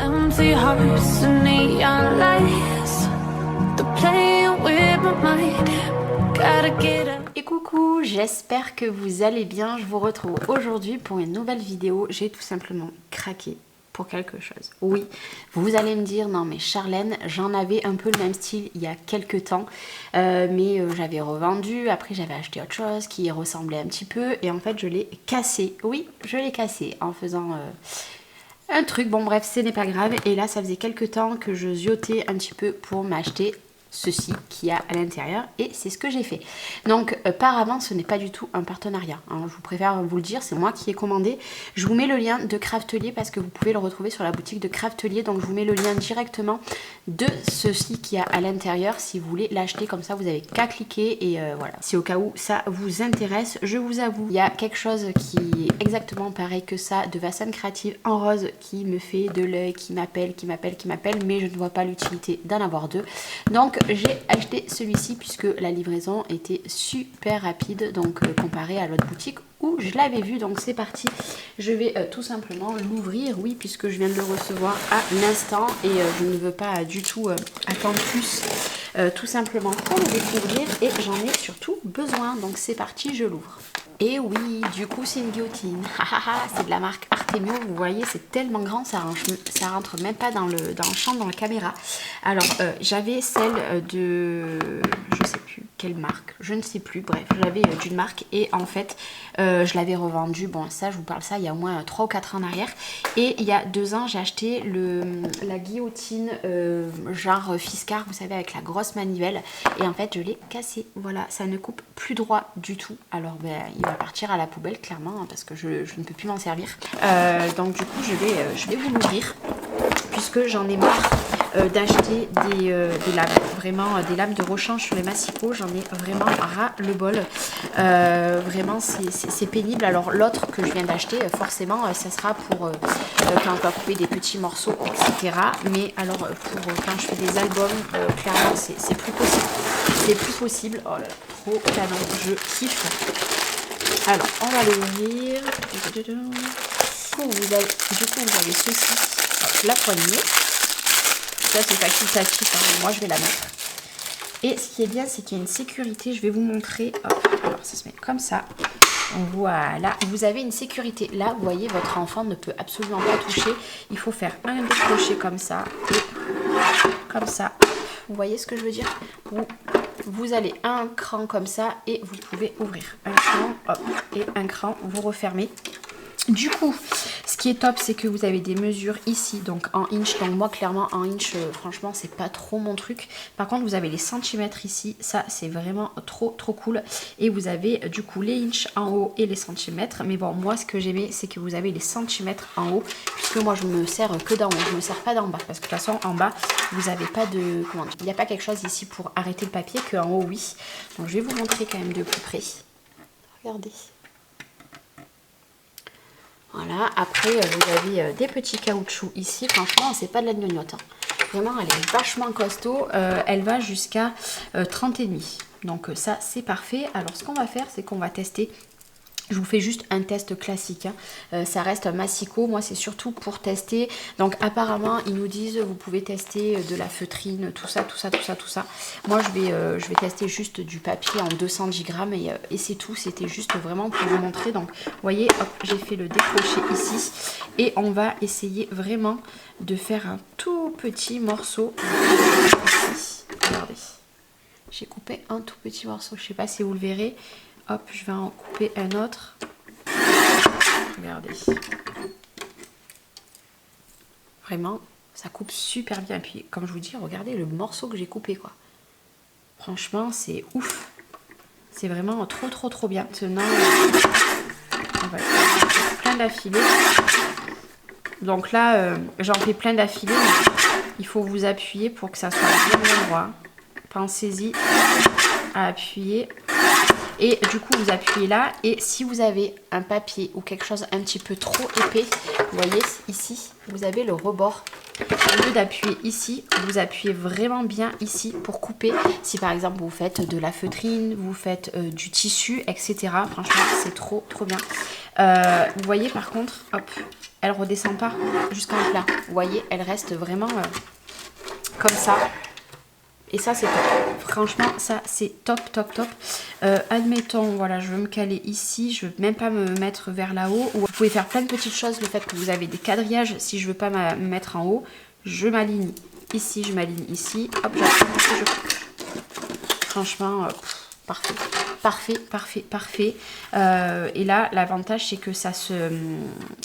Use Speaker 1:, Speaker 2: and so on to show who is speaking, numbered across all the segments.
Speaker 1: Empty hearts and neon lights, they're playing with my mind. Gotta get up.
Speaker 2: Et coucou, j'espère que vous allez bien. Je vous retrouve aujourd'hui pour une nouvelle vidéo. J'ai tout simplement craqué pour quelque chose. Oui, vous allez me dire, non mais Charlène, j'en avais un peu le même style il y a quelques temps, mais j'avais revendu, après j'avais acheté autre chose qui y ressemblait un petit peu, et en fait je l'ai cassé. Oui, je l'ai cassé en faisant un truc, bon bref, ce n'est pas grave. Et là ça faisait quelques temps que je ziotais un petit peu pour m'acheter ceci qu'il y a à l'intérieur, et c'est ce que j'ai fait. Donc par avant, ce n'est pas du tout un partenariat, hein, je vous préfère vous le dire, c'est moi qui ai commandé. Je vous mets le lien de Craftelier parce que vous pouvez le retrouver sur la boutique de Craftelier, donc je vous mets le lien directement de ceci qu'il y a à l'intérieur si vous voulez l'acheter. Comme ça vous avez qu'à cliquer, et voilà, si au cas où ça vous intéresse. Je vous avoue, il y a quelque chose qui est exactement pareil que ça de Vassane Créative en rose qui me fait de l'œil, qui m'appelle, mais je ne vois pas l'utilité d'en avoir deux. Donc j'ai acheté celui-ci puisque la livraison était super rapide, donc comparé à l'autre boutique où je l'avais vu. Donc c'est parti, je vais tout simplement l'ouvrir, oui, puisque je viens de le recevoir à l'instant, et je ne veux pas du tout attendre plus, tout simplement pour le découvrir, et j'en ai surtout besoin. Donc c'est parti, je l'ouvre. Et oui, du coup c'est une guillotine, c'est de la marque Artemio. Vous voyez, c'est tellement grand, ça rentre même pas dans le champ, dans la caméra. Alors j'avais celle de, je sais plus quelle marque, je ne sais plus, bref, j'avais d'une marque, et en fait je l'avais revendue, bon ça je vous parle ça il y a au moins 3 ou 4 ans en arrière, et il y a 2 ans j'ai acheté la guillotine genre Fiskars, vous savez, avec la grosse manivelle, et en fait je l'ai cassée. Voilà, ça ne coupe plus droit du tout. Alors ben, il va partir à la poubelle clairement, hein, parce que je ne peux plus m'en servir. Donc du coup je vais vous l'ouvrir puisque j'en ai marre d'acheter des lames, vraiment des lames de rechange sur les massicots. J'en ai vraiment ras le bol, vraiment c'est pénible. Alors l'autre que je viens d'acheter, forcément ça sera pour quand on va couper des petits morceaux, etc. Mais alors pour quand je fais des albums, clairement c'est plus possible, c'est plus possible. Oh là là, trop canon, je kiffe. Alors on va l'ouvrir. Du coup vous avez ceci, hop, la poignée. Ça c'est facultatif, hein, moi je vais la mettre. Et ce qui est bien, c'est qu'il y a une sécurité, je vais vous montrer. Hop, alors ça se met comme ça. Voilà, vous avez une sécurité. Là, vous voyez, votre enfant ne peut absolument pas toucher. Il faut faire un décroché comme ça, et comme ça. Vous voyez ce que je veux dire? Vous allez un cran comme ça, et vous pouvez ouvrir un cran, hop, et un cran, vous refermez. Du coup, ce qui est top, c'est que vous avez des mesures ici, donc en inch. Donc moi, clairement, en inch, franchement, c'est pas trop mon truc. Par contre, vous avez les centimètres ici. Ça, c'est vraiment trop cool. Et vous avez du coup les inches en haut et les centimètres. Mais bon, moi, ce que j'aimais, c'est que vous avez les centimètres en haut, puisque moi, je me sers que d'en haut. Je me sers pas d'en bas, parce que de toute façon, en bas, vous n'avez pas de... Comment dire, il n'y a pas quelque chose ici pour arrêter le papier, qu'en haut, oui. Donc, je vais vous montrer quand même de plus près. Regardez. Voilà, après vous avez des petits caoutchoucs ici. Franchement, c'est pas de la gnognotte, hein. Vraiment, elle est vachement costaud. Elle va jusqu'à 30,5. Donc ça, c'est parfait. Alors, ce qu'on va faire, c'est qu'on va tester. Je vous fais juste un test classique, hein. Ça reste un massicot. Moi, c'est surtout pour tester. Donc, apparemment, ils nous disent vous pouvez tester de la feutrine, tout ça. Moi, je vais tester juste du papier en 210 grammes, et c'est tout. C'était juste vraiment pour vous montrer. Donc, vous voyez, hop, j'ai fait le décroché ici. Et on va essayer vraiment de faire un tout petit morceau ici. Regardez. J'ai coupé un tout petit morceau. Je ne sais pas si vous le verrez. Hop, je vais en couper un autre. Regardez. Vraiment, ça coupe super bien. Et puis, comme je vous dis, regardez le morceau que j'ai coupé, quoi. Franchement, c'est ouf. C'est vraiment trop bien. Maintenant, on va faire plein d'affilés. Donc là, j'en fais plein d'affilés. Il faut vous appuyer pour que ça soit bien droit. Pensez-y à appuyer. Et du coup, vous appuyez là. Et si vous avez un papier ou quelque chose un petit peu trop épais, vous voyez ici, vous avez le rebord. Au lieu d'appuyer ici, vous appuyez vraiment bien ici pour couper. Si par exemple vous faites de la feutrine, vous faites du tissu, etc. Franchement, c'est trop bien. Vous voyez par contre, hop, elle redescend pas jusqu'en plat. Vous voyez, elle reste vraiment comme ça. Et ça, c'est top. Franchement, ça, c'est top, top, top. Admettons, voilà, je veux me caler ici. Je veux même pas me mettre vers là-haut. Vous pouvez faire plein de petites choses. Le fait que vous avez des quadrillages, si je veux pas me mettre en haut, je m'aligne ici, je m'aligne ici. Hop, franchement, parfait. Parfait, parfait, parfait. Et là, l'avantage, c'est que ça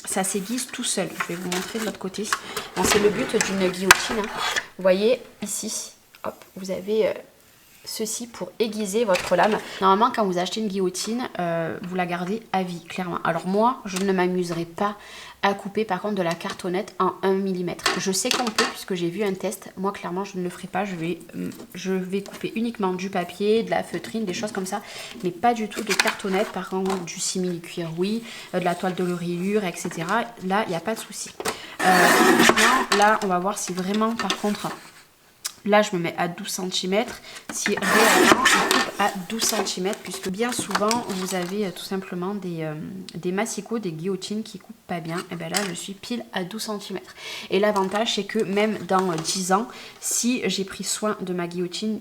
Speaker 2: s'aiguise tout seul. Je vais vous montrer de l'autre côté. Bon, c'est le but d'une guillotine. Hein. Vous voyez, ici, hop, vous avez ceci pour aiguiser votre lame. Normalement, quand vous achetez une guillotine, vous la gardez à vie, clairement. Alors moi, je ne m'amuserai pas à couper, par contre, de la cartonnette en 1 mm. Je sais qu'on peut, puisque j'ai vu un test. Moi, clairement, je ne le ferai pas. Je vais couper uniquement du papier, de la feutrine, des choses comme ça, mais pas du tout de cartonnette. Par contre, du simili-cuir, oui, de la toile de l'oreillure, etc. Là, il n'y a pas de souci. Maintenant, là, on va voir si vraiment, par contre... Là, je me mets à 12 cm. Si réellement, je coupe à 12 cm, puisque bien souvent, vous avez tout simplement des massicots, des guillotines qui coupent pas bien. Et bien là, je suis pile à 12 cm. Et l'avantage, c'est que même dans 10 ans, si j'ai pris soin de ma guillotine,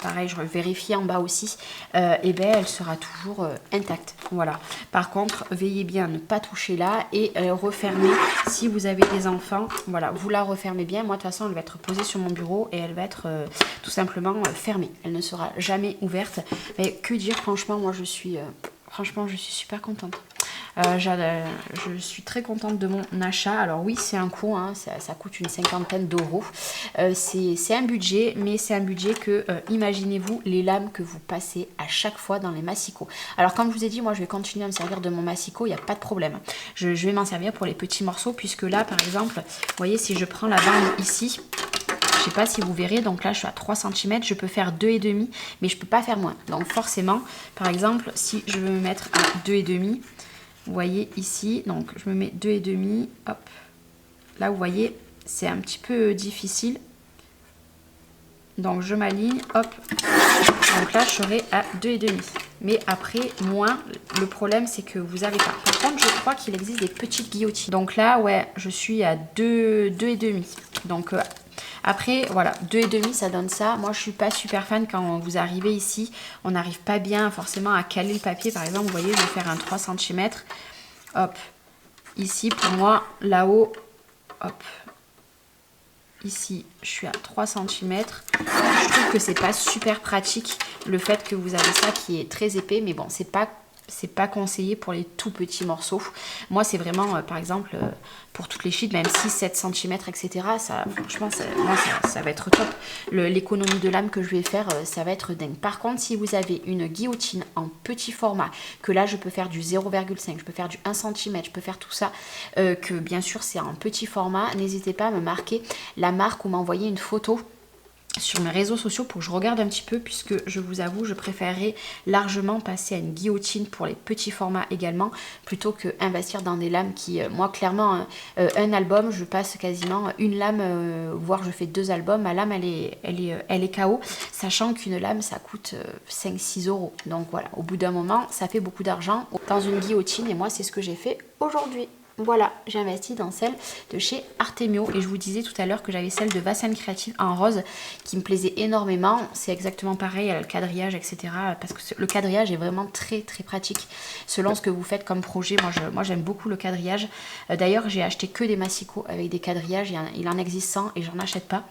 Speaker 2: pareil, je vérifie en bas aussi, et ben elle sera toujours intacte. Voilà. Par contre, veillez bien à ne pas toucher là et refermer. Si vous avez des enfants, voilà, vous la refermez bien. Moi, de toute façon, elle va être posée sur mon bureau et elle va être tout simplement fermée. Elle ne sera jamais ouverte. Mais que dire, franchement, moi, je suis super contente. Je suis très contente de mon achat. Alors oui, c'est un coût, hein, ça coûte une 50aine d'euros. C'est un budget, mais c'est un budget que, imaginez-vous, les lames que vous passez à chaque fois dans les massicots. Alors comme je vous ai dit, moi je vais continuer à me servir de mon massicot, il n'y a pas de problème. Je vais m'en servir pour les petits morceaux, puisque là, par exemple, vous voyez, si je prends la bande ici, je sais pas si vous verrez, donc là je suis à 3 cm, je peux faire 2,5, mais je peux pas faire moins. Donc forcément, par exemple, si je veux me mettre à 2,5, vous voyez ici, donc je me mets 2,5, hop. Là, vous voyez, c'est un petit peu difficile. Donc, je m'aligne, hop. Donc là, je serai à 2,5. Mais après, moins, le problème, c'est que vous avez pas. Par contre, je crois qu'il existe des petites guillotines. Donc là, ouais, je suis à 2,5. Donc, après, voilà, 2,5, ça donne ça. Moi, je suis pas super fan quand vous arrivez ici. On n'arrive pas bien forcément à caler le papier. Par exemple, vous voyez, je vais faire un 3 cm. Hop. Ici, pour moi, là-haut, hop. Ici, je suis à 3 cm. Je trouve que c'est pas super pratique le fait que vous avez ça qui est très épais. Mais bon, c'est pas conseillé pour les tout petits morceaux. Moi, c'est vraiment, par exemple, pour toutes les sheets, même 6-7 cm, etc. Ça, franchement, ça va être top. L'économie de lame que je vais faire, ça va être dingue. Par contre, si vous avez une guillotine en petit format, que là, je peux faire du 0,5, je peux faire du 1 cm, je peux faire tout ça, que bien sûr, c'est en petit format, n'hésitez pas à me marquer la marque ou m'envoyer une photo sur mes réseaux sociaux pour que je regarde un petit peu, puisque je vous avoue, je préférerais largement passer à une guillotine pour les petits formats également, plutôt que investir dans des lames qui, moi clairement, un album, je passe quasiment une lame, voire je fais 2 albums, ma lame elle est KO, sachant qu'une lame ça coûte 5-6 euros. Donc voilà, au bout d'un moment, ça fait beaucoup d'argent dans une guillotine, et moi c'est ce que j'ai fait aujourd'hui. Voilà, j'ai investi dans celle de chez Artemio, et je vous disais tout à l'heure que j'avais celle de Vassane Créative en rose qui me plaisait énormément. C'est exactement pareil, elle a le quadrillage, etc. Parce que le quadrillage est vraiment très très pratique selon ce que vous faites comme projet. Moi j'aime beaucoup le quadrillage. D'ailleurs, j'ai acheté que des massicots avec des quadrillages, il en existe 100 et j'en achète pas.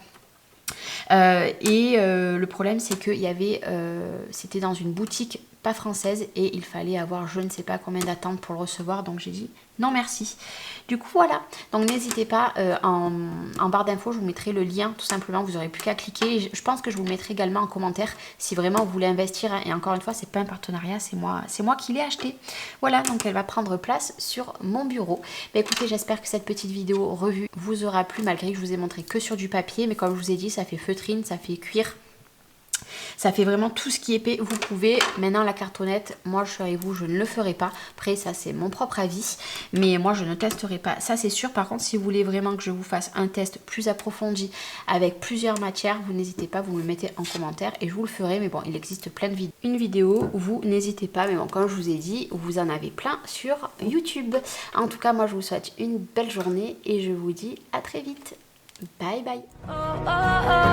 Speaker 2: Le problème c'est que c'était dans une boutique pas française et il fallait avoir je ne sais pas combien d'attentes pour le recevoir, donc j'ai dit non merci. Du coup voilà, donc n'hésitez pas, en barre d'infos je vous mettrai le lien tout simplement, vous n'aurez plus qu'à cliquer. Je pense que je vous mettrai également en commentaire si vraiment vous voulez investir, hein. Et encore une fois, c'est pas un partenariat, c'est moi qui l'ai acheté. Voilà, donc elle va prendre place sur mon bureau. Bah, écoutez, j'espère que cette petite vidéo revue vous aura plu, malgré que je vous ai montré que sur du papier, mais comme je vous ai dit, ça fait feutrine, ça fait cuir. Ça fait vraiment tout ce qui est épais, vous pouvez. Maintenant la cartonnette, moi je suis avec vous, je ne le ferai pas. Après ça c'est mon propre avis, mais moi je ne testerai pas, ça c'est sûr. Par contre si vous voulez vraiment que je vous fasse un test plus approfondi avec plusieurs matières, vous n'hésitez pas, vous me le mettez en commentaire et je vous le ferai. Mais bon, il existe plein de vidéos. Une vidéo, vous n'hésitez pas, mais bon, comme je vous ai dit, vous en avez plein sur YouTube. En tout cas, moi je vous souhaite une belle journée et je vous dis à très vite. Bye bye.
Speaker 1: Oh, oh, oh.